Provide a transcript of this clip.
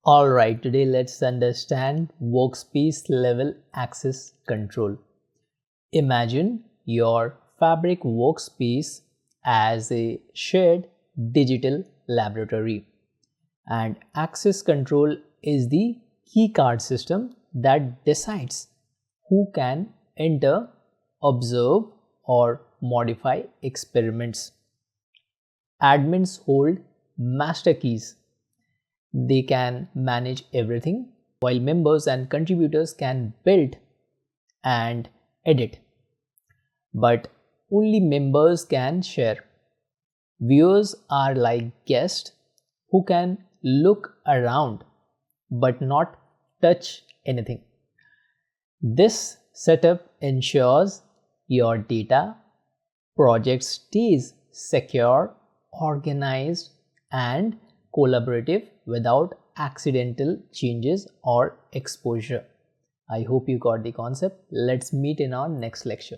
Alright, today let's understand workspace level access control. Imagine your Fabric workspace as a shared digital laboratory, and access control is the keycard system that decides who can enter, observe, or modify experiments. Admins hold master keys. They can manage everything, while members and contributors can build and edit. But only members can share. Viewers are like guests who can look around but not touch anything. This setup ensures your data project stays secure, organized, and collaborative without accidental changes or exposure. I hope you got the concept. Let's meet in our next lecture.